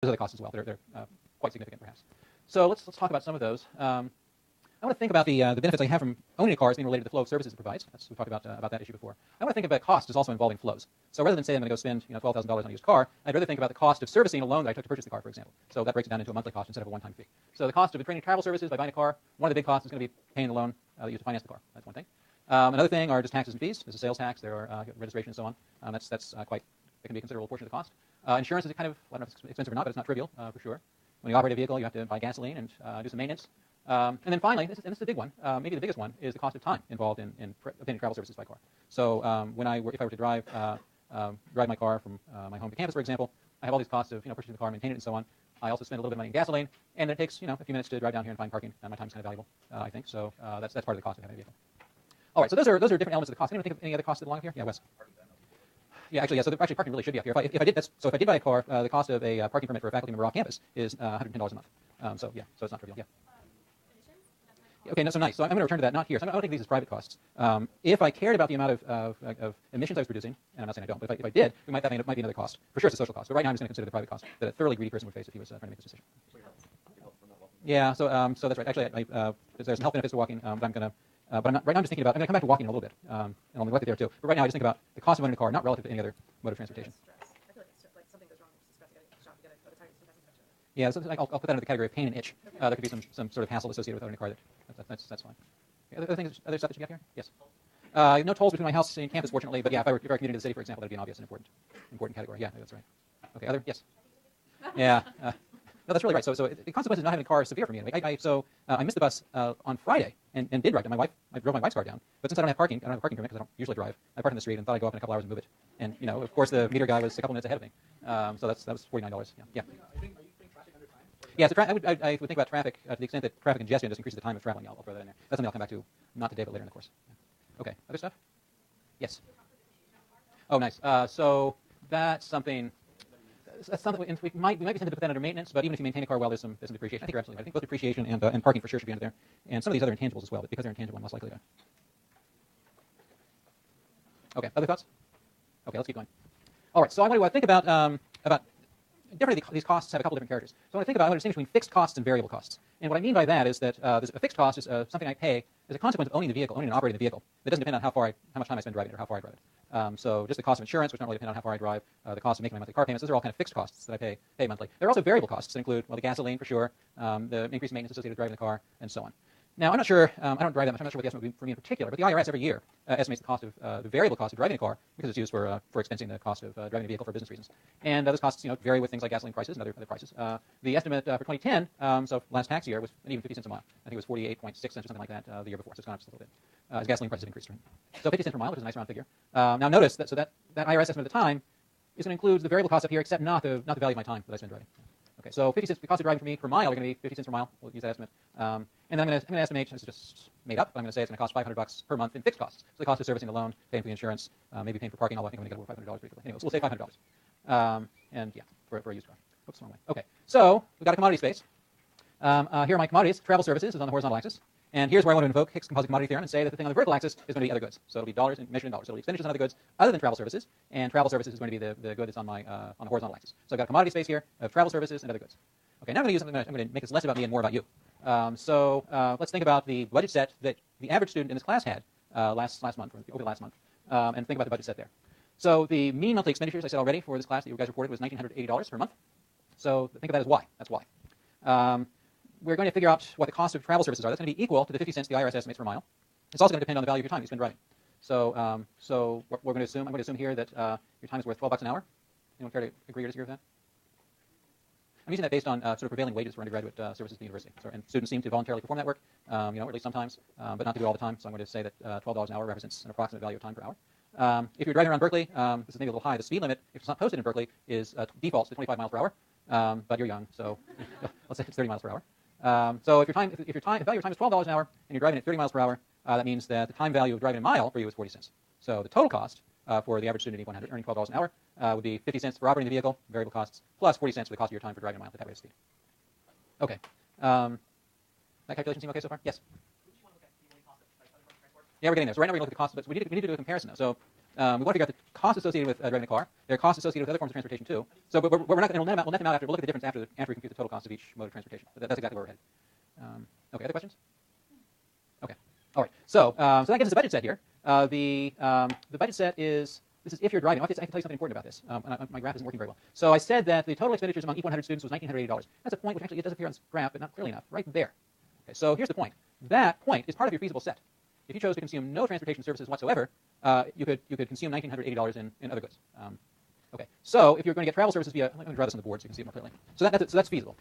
other costs as well. They're quite significant, perhaps. So let's talk about some of those. I want to think about the benefits I have from owning a car as being related to the flow of services it provides. We've talked about that issue before. I want to think about cost as also involving flows. So rather than say I'm going to go spend $12,000 on a used car, I'd rather think about the cost of servicing a loan that I took to purchase the car, for example. So that breaks it down into a monthly cost instead of a one-time fee. So the cost of training travel services by buying a car, one of the big costs is going to be paying the loan that you use to finance the car. That's one thing. Another thing are just taxes and fees. There's a sales tax, there are registration and so on. It can be a considerable portion of the cost. Insurance is kind of, I don't know if it's expensive or not, but it's not trivial for sure. When you operate a vehicle, you have to buy gasoline and do some maintenance. And then finally, this is the big one, maybe the biggest one, is the cost of time involved in obtaining travel services by car. So if I were to drive my car from my home to campus, for example, I have all these costs of purchasing the car, maintaining it, and so on. I also spend a little bit of money in gasoline, and then it takes a few minutes to drive down here and find parking. And my time is kind of valuable, I think. So that's part of the cost of having a vehicle. All right, so those are different elements of the cost. Anyone think of any other costs that belong up here? Yeah, Wes. Yeah, actually, So parking really should be up here. If I did buy a car, the cost of a parking permit for a faculty member off campus is $110 a month. So it's not trivial. Yeah. Okay, so nice. So I'm going to return to that, not here. So I'm going to think of these as private costs. If I cared about the amount of emissions I was producing, and I'm not saying I don't, but if I did, that might be another cost. For sure, it's a social cost. But right now, I'm just going to consider the private cost that a thoroughly greedy person would face if he was trying to make this decision. Yeah. So that's right. Actually, there's some health benefits to walking, but I'm going to. But right now I'm just thinking about. I'm going to come back to walking in a little bit, and I'll neglect it there too. But right now, I just think about the cost of owning a car, not relative to any other mode of transportation. I feel like something goes wrong with the stress of getting shot together by the time you inspection. Yeah, so I'll put that into the category of pain and itch. There could be some sort of hassle associated with owning a car. That's fine. Okay, other stuff that you got here? Yes. No tolls between my house and campus, fortunately. But yeah, if I were commuting to the city, for example, that'd be an obvious and important category. Yeah, that's right. Okay, other? Yes. Yeah. No, that's really right. So the consequences of not having a car is severe for me. Anyway. I missed the bus on Friday and did drive. I drove my wife's car down. But since I don't have parking permit because I don't usually drive. I parked in the street and thought I'd go up in a couple hours and move it. And of course, the meter guy was a couple minutes ahead of me. So that was $49. Yeah. Yeah, so I would think about traffic to the extent that traffic congestion just increases the time of traveling. I'll throw that in there. That's something I'll come back to, not today, but later in the course. Yeah. Okay, other stuff? Yes. Oh, nice. So that's something. We might be tempted to put that under maintenance, but even if you maintain a car well, there's some depreciation. I think you're absolutely right. I think both depreciation and parking for sure should be under there, and some of these other intangibles as well. But because they're intangible, I'm less likely to. Okay, other thoughts? Okay, let's keep going. All right, so I want to think about these costs have a couple different characters. So I want to distinguish between fixed costs and variable costs. And what I mean by that is that a fixed cost is something I pay as a consequence of owning the vehicle, owning and operating the vehicle. It doesn't depend on how much time I spend driving it or how far I drive it. So just the cost of insurance, which don't really depend on how far I drive, the cost of making my monthly car payments, those are all kind of fixed costs that I pay monthly. There are also variable costs that include, the gasoline for sure, the increased maintenance associated with driving the car, and so on. Now, I'm not sure, I don't drive that much, I'm not sure what the estimate would be for me in particular, but the IRS every year estimates the cost of, the variable cost of driving a car because it's used for expensing the cost of driving a vehicle for business reasons. And those costs, vary with things like gasoline prices and other prices. The estimate for 2010, so last tax year, was even 50 cents a mile. I think it was 48.6 cents or something like that the year before, so it's gone up just a little bit. As gasoline prices have increased. Right? So 50 cents per mile, which is a nice round figure. Now notice that that IRS estimate at the time is going to include the variable cost up here, except not the value of my time that I spend driving. Okay, so 50 cents, the cost of driving for me per mile are going to be 50 cents per mile. We'll use that estimate. And then I'm going to estimate, this is just made up, but I'm going to say it's going to cost $500 per month in fixed costs. So the cost of servicing the loan, paying for the insurance, maybe paying for parking, although I think I'm going to get over $500 pretty quickly. Anyway, so we'll say $500. And yeah, for a used car. Oops, wrong way. Okay, so we've got a commodity space. Here are my commodities. Travel services is on the horizontal axis. And here's where I want to invoke Hicks composite commodity theorem and say that the thing on the vertical axis is going to be other goods. So it'll be dollars measured in dollars. So it'll be expenditures on other goods other than travel services. And travel services is going to be the good that's on the horizontal axis. So I've got a commodity space here of travel services and other goods. Okay, now I'm going to use something. I'm going to make this less about me and more about you. Let's think about the budget set that the average student in this class had last month, or over the last month, and think about the budget set there. So the mean monthly expenditures, I said already, for this class that you guys reported was $1,980 per month. So think of that as why. That's why. We're going to figure out what the cost of travel services are. That's going to be equal to the 50 cents the IRS estimates per mile. It's also going to depend on the value of your time you spend driving. So we're going to assume, I'm going to assume here that your time is worth $12 an hour. Anyone care to agree or disagree with that? I'm using that based on sort of prevailing wages for undergraduate services at the university. And students seem to voluntarily perform that work, or at least sometimes, but not to do it all the time. So I'm going to say that $12 an hour represents an approximate value of time per hour. If you're driving around Berkeley, this is maybe a little high. The speed limit, if it's not posted in Berkeley, is defaults to 25 miles per hour. But you're young, so let's say it's 30 miles per hour. So if the value of your time is $12 an hour and you're driving at 30 miles per hour, that means that the time value of driving a mile for you is 40 cents. So the total cost for the average student at E100 earning $12 an hour would be 50 cents for operating the vehicle, variable costs, plus 40 cents for the cost of your time for driving a mile at that rate of speed. Okay. That calculation seem okay so far? Yes. Yeah, we're getting there. So right now we're going to look at the cost, but we need to do a comparison now. So we want to figure out the cost associated with driving a car. There are costs associated with other forms of transportation too. So, but we're not going to net them out after. We'll look at the difference after we compute the total cost of each mode of transportation. That's exactly where we're headed. Okay, other questions? Okay. All right. So that gives us a budget set here. The budget set is, this is if you're driving. I can tell you something important about this. My graph isn't working very well. So I said that the total expenditures among each 100 students was $1,980. That's a point which actually it does appear on this graph, but not clearly enough. Right there. Okay. So here's the point. That point is part of your feasible set. If you chose to consume no transportation services whatsoever, you could consume $1,980 in other goods. Okay. So if you're going to get travel services via, let me draw this on the board so you can see it more clearly. So that's feasible.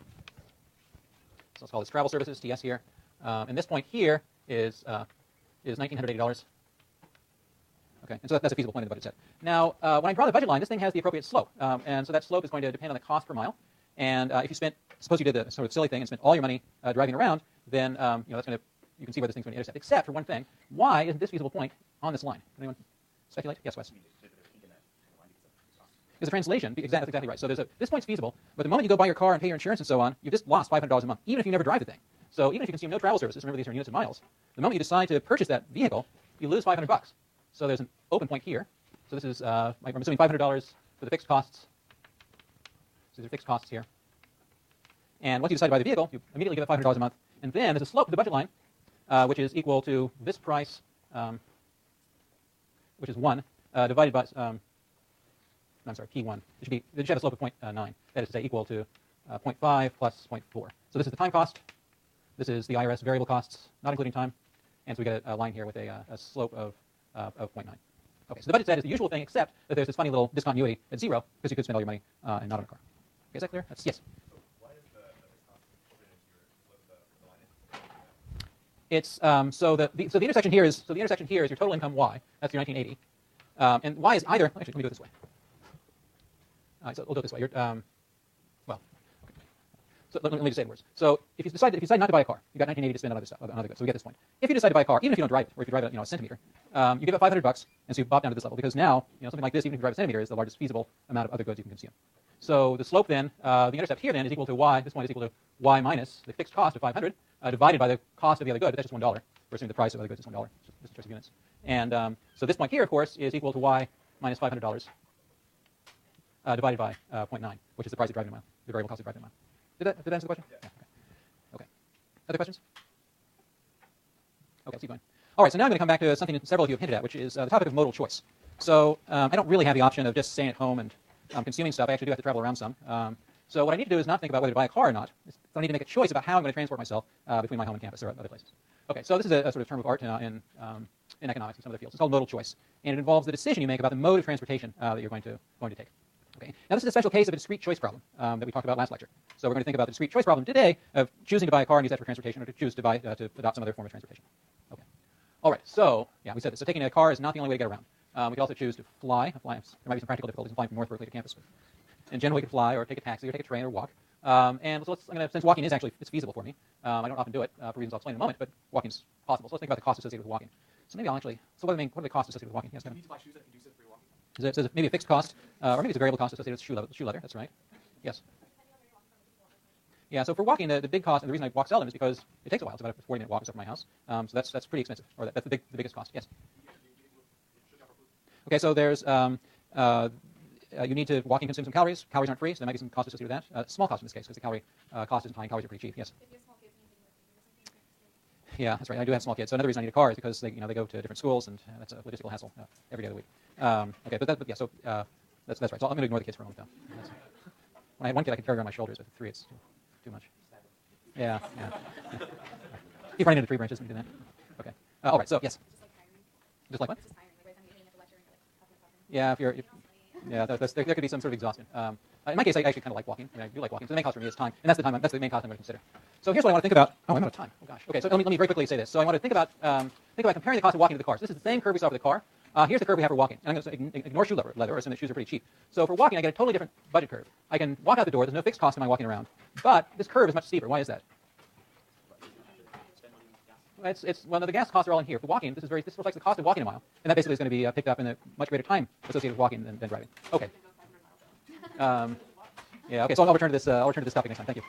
So let's call this travel services, TS here. And this point here is $1,980. Okay, and so that's a feasible point in the budget set. Now, when I draw the budget line, this thing has the appropriate slope, and so that slope is going to depend on the cost per mile. And if you spent, suppose you did the sort of silly thing and spent all your money driving around, then that's going to, you can see where this thing's going to intercept. Except for one thing, why isn't this feasible point on this line? Anyone speculate? Yes, Wes. It's a translation. That's exactly right. So this point's feasible, but the moment you go buy your car and pay your insurance and so on, you've just lost $500 a month, even if you never drive the thing. So even if you consume no travel services, remember these are in units of miles, the moment you decide to purchase that vehicle, you lose $500. So there's an open point here. So this is, I'm assuming $500 for the fixed costs. So these are fixed costs here. And once you decide to buy the vehicle, you immediately give it $500 a month. And then there's a slope to the budget line, which is equal to this price, which is 1, divided by, I'm sorry, P1. It should have a slope of 0.9. That is to say equal to 0.5 plus 0.4. So this is the time cost. This is the IRS variable costs, not including time. And so we get a line here with a slope of 0.9. Okay, so the budget set is the usual thing, except that there's this funny little discontinuity at 0, because you could spend all your money and not on a car. Okay, is that clear? Yes? So why is the cost fit into the line? It's so the intersection here is your total income Y. That's your 1980, and Y is either. Actually, let me do it this way. So we'll do it this way. Well, okay. So let me just say the words. So if you decide not to buy a car, you got 1980 to spend on other stuff, on other goods. So we get this point. If you decide to buy a car, even if you don't drive it, or if you drive it, a centimeter, you give it $500, and so you bop down to this level because now, something like this, even if you drive a centimeter, is the largest feasible amount of other goods you can consume. So the slope then, the intercept here then is equal to Y. This point is equal to Y minus the fixed cost of 500 divided by the cost of the other good. That's just $1. We're assuming the price of other goods is $1. Just choice of units. And so this point here, of course, is equal to Y minus $500 divided by 0.9, which is the price of driving a mile, the variable cost of driving a mile. Did that answer the question? Yeah. Okay. Other questions? Okay, let's keep going. All right, so now I'm going to come back to something that several of you have hinted at, which is the topic of modal choice. So I don't really have the option of just staying at home and consuming stuff. I actually do have to travel around some. So what I need to do is not think about whether to buy a car or not. I need to make a choice about how I'm going to transport myself between my home and campus or other places. Okay, so this is a sort of term of art in economics and some other fields. It's called modal choice, and it involves the decision you make about the mode of transportation that you're going to take. Okay. Now this is a special case of a discrete choice problem that we talked about last lecture. So we're going to think about the discrete choice problem today of choosing to buy a car and use that for transportation, or to choose to adopt some other form of transportation. Okay. All right. So yeah, we said this. So taking a car is not the only way to get around. We could also choose to fly. There might be some practical difficulties in flying from North Berkeley to campus, but in general, we could fly or take a taxi or take a train or walk. And so since walking is actually it's feasible for me, I don't often do it for reasons I'll explain in a moment, but walking is possible. So let's think about the costs associated with walking. So maybe I'll actually. So what are the costs associated with walking? Yes, Do you need to buy shoes that are conducive for your walking? Is it maybe a fixed cost, or maybe it's a variable cost associated with shoe leather? That's right. Yes. Yeah. So for walking, the big cost, and the reason I walk seldom is because it takes a while. It's about a 40-minute walk from my house. So that's pretty expensive, or that's the biggest cost. Yes. Okay. So there's you need to walk and consume some calories. Calories aren't free, so there might be some cost associated with that. Small cost in this case, because the calorie cost isn't high and calories are pretty cheap. Yes. Yeah, that's right. I do have small kids. So another reason I need a car is because they go to different schools, and that's a logistical hassle every day of the week. Okay, but yeah. So that's right. So I'm going to ignore the kids for a moment, though. When I had one kid, I could carry her on my shoulders, but with 3, it's too much. Yeah. Keep running into tree branches when you do that. Okay. All right. So yes. Just like what? Yeah. There could be some sort of exhaustion. In my case, I actually kind of like walking. I do like walking. So the main cost for me is time, and that's the main cost I'm going to consider. So here's what I want to think about. Oh, I'm out of time. Oh gosh. Okay, so let me very quickly say this. So I want to think about comparing the cost of walking to the car. So this is the same curve we saw for the car. Here's the curve we have for walking. And I'm going to ignore shoe leather, or assume that shoes are pretty cheap. So for walking, I get a totally different budget curve. I can walk out the door. There's no fixed cost in my walking around. But this curve is much steeper. Why is that? Well, the gas costs are all in here. For walking, this reflects the cost of walking a mile, and that basically is going to be picked up in the much greater time associated with walking than driving. Okay. Yeah. Okay. So I'll return to this topic next time. Thank you.